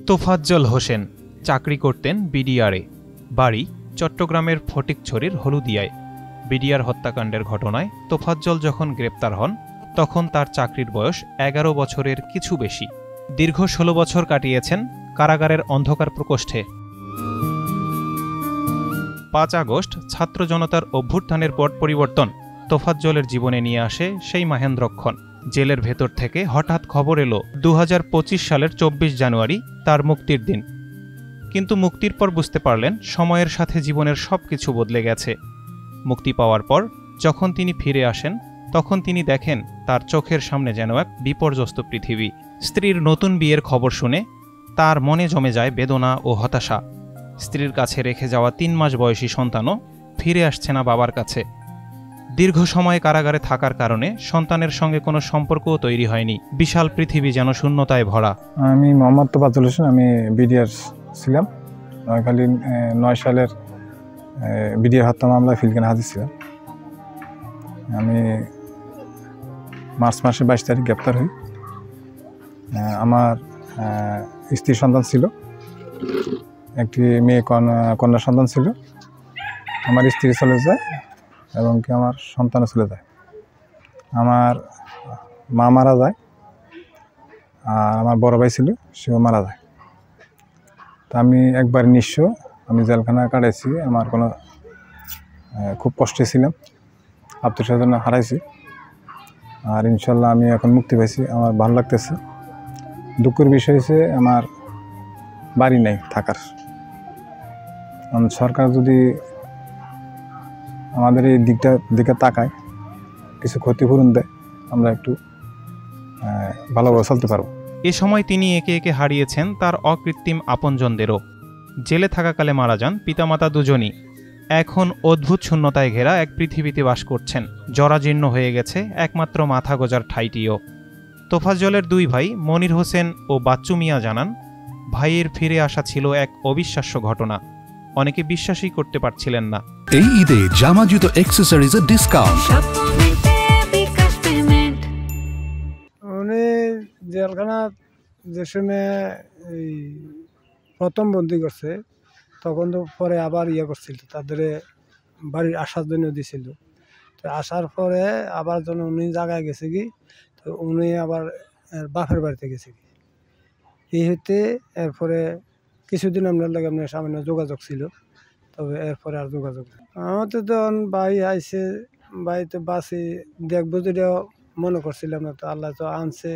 তোফাজ্জল হোসেন চাকরি করতেন বিডিআরে। বাড়ি চট্টগ্রামের ফটিকছড়ির হলুদিয়ায়। বিডিআর হত্যাকাণ্ডের ঘটনায় তোফাজ্জল যখন গ্রেপ্তার হন তখন তার চাকরির বয়স ১১ বছরের কিছু বেশি। দীর্ঘ ১৬ বছর কাটিয়েছেন কারাগারের অন্ধকার প্রকোষ্ঠে। ৫ আগস্ট ছাত্র জনতার অভ্যুত্থানের পট পরিবর্তন তোফাজ্জলের জীবনে নিয়ে আসে সেই মাহেন্দ্রক্ষণ। জেলের ভেতর থেকে হঠাৎ খবর এলো ২০২৫ সালের ২৪ জানুয়ারি তার মুক্তির দিন। কিন্তু মুক্তির পর বুঝতে পারলেন সময়ের সাথে জীবনের সবকিছু বদলে গেছে। মুক্তি পাওয়ার পর যখন তিনি ফিরে আসেন তখন তিনি দেখেন তার চোখের সামনে যেন এক বিপর্যস্ত পৃথিবী। স্ত্রীর নতুন বিয়ের খবর শুনে তার মনে জমে যায় বেদনা ও হতাশা। স্ত্রীর কাছে রেখে যাওয়া ৩ মাস বয়সী সন্তানও ফিরে আসছে না বাবার কাছে। দীর্ঘ সময় কারাগারে থাকার কারণে সন্তানের সঙ্গে কোনো সম্পর্কও তৈরি হয়নি। বিশাল পৃথিবী যেন শূন্যতায় ভরা। আমি মোহাম্মদ তোফাজ্জল হোসেন, আমি বিডিআর ছিলাম। নোয়াখালী ৯ সালের বিডিআর হত্যা মামলায় ফিল্ডখানে হাজির ছিলাম। আমি মার্চ মাসের ২২ তারিখ গ্রেপ্তার হই। আমার স্ত্রীর সন্তান ছিল, একটি মেয়ে কন্যা সন্তান ছিল। আমার স্ত্রী চলে যায় এবং কি আমার সন্তানও চলে যায়। আমার মা মারা যায়, আর আমার বড় ভাই ছিল, সেও মারা যায়। তা আমি একবার নিঃস্ব, আমি জেলখানা কাটাইছি। আমার কোনো খুব কষ্টে ছিলাম, আত্মীয় স্বজন হারাইছি। আর ইনশাল্লাহ আমি এখন মুক্তি পাইছি, আমার ভালো লাগতেছে। দুঃখের বিষয় হচ্ছে আমার বাড়ি নেই থাকার। সরকার যদি আমাদের এই দিকে তাকায়, কিছু ক্ষতিপূরণ দেয়, আমরা একটু ভালোভাবে চলতে পারবো। এ সময় তিনি একে একে হারিয়েছেন তার অকৃত্রিম আপনজনদেরও। জেলে থাকাকালে মারা যান পিতামাতা দুজনই। এখন অদ্ভুত শূন্যতায় ঘেরা এক পৃথিবীতে বাস করছেন। জরাজীর্ণ হয়ে গেছে একমাত্র মাথা গোজার ঠাঁইটিও। তোফাজ্জলের ২ ভাই মনির হোসেন ও বাচ্চু মিয়া জানান, ভাইয়ের ফিরে আসা ছিল এক অবিশ্বাস্য ঘটনা। অনেকে বিশ্বাসই করতে পারছিলেন না। এই ঈদে জামা জুতো অ্যাকসেসরিজের ডিসকাউন্ট। উনি জেলখানা যে সময় এই প্রথম বন্দি করছে, তখন তো পরে আবার করছিল, তাদের বাড়ির আসার জন্য দিছিল। তো আসার পরে আবার যখন উনি জায়গায় গেছে কি, তো উনি আবার বাপের বাড়িতে গেছে কি, এই হইতে এরপরে কিছুদিন আপনার লাগে আপনার সামান্য যোগাযোগ ছিল, তবে এরপরে আর যোগাযোগ নেই। আমার তো তখন ভাই আইসে, বাড়িতে বাসি দেখবো যেটা মনে করছিলাম না, তো আল্লাহ তো আনছে,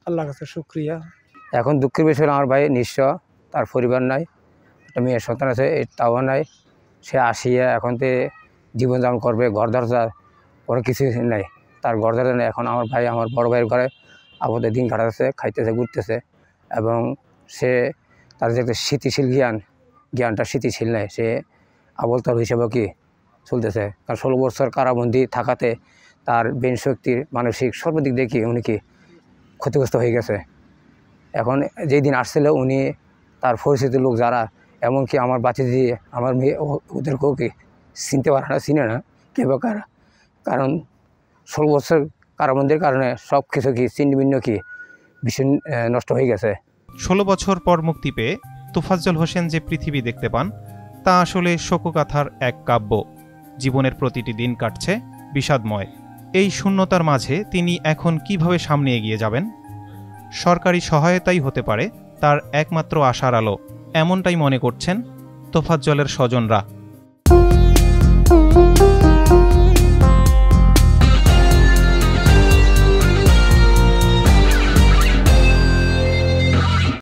আল্লাহর কাছে শুক্রিয়া। এখন দুঃখের বিষয় আমার ভাই নিঃস্ব, তার পরিবার নাই, একটা মেয়ের সন্তান আছে, তাও নাই। সে আসিয়া এখন তো জীবনযাপন করবে, ঘরদরজা কোনো কিছু নাই, তার ঘরদরজা নেই। এখন আমার ভাই আমার বড় ভাইয়ের ঘরে আপাতত দিন কাটাচ্ছে, খাইতেছে, ঘুরতেছে। এবং সে তার যে একটা স্থিতিশীল জ্ঞানটা স্থিতিশীল নেই, সে আবলতার হিসেবে কি চলতেছে। কারণ ১৬ বছর কারাবন্দি থাকাতে তার ব্রেন শক্তির মানসিক সর্বদিক দেখি উনি কি ক্ষতিগ্রস্ত হয়ে গেছে। এখন যেই দিন আসছিল উনি তার পরিচিত লোক যারা, এমনকি আমার বাচ্চা দিয়ে আমার মেয়ে, ওদেরকেও কি চিনতে পারে না, চিনে না কে বা কারা। কারণ ১৬ বছর কারাবন্দির কারণে সব কিছু কি ছিন্নভিন্ন কি ভীষণ নষ্ট হয়ে গেছে। ১৬ বছর পর মুক্তি পেয়ে তোফাজ্জল হোসেন যে পৃথিবী দেখতে পান তা আসলে শোকগাথার এক কাব্য। জীবনের প্রতিটি দিন কাটছে বিষাদময়। এই শূন্যতার মাঝে তিনি এখন কিভাবে সামনে এগিয়ে যাবেন? সরকারি সহায়তাই হতে পারে তার একমাত্র আশার আলো, এমনটাই মনে করছেন তোফাজ্জলের স্বজনরা।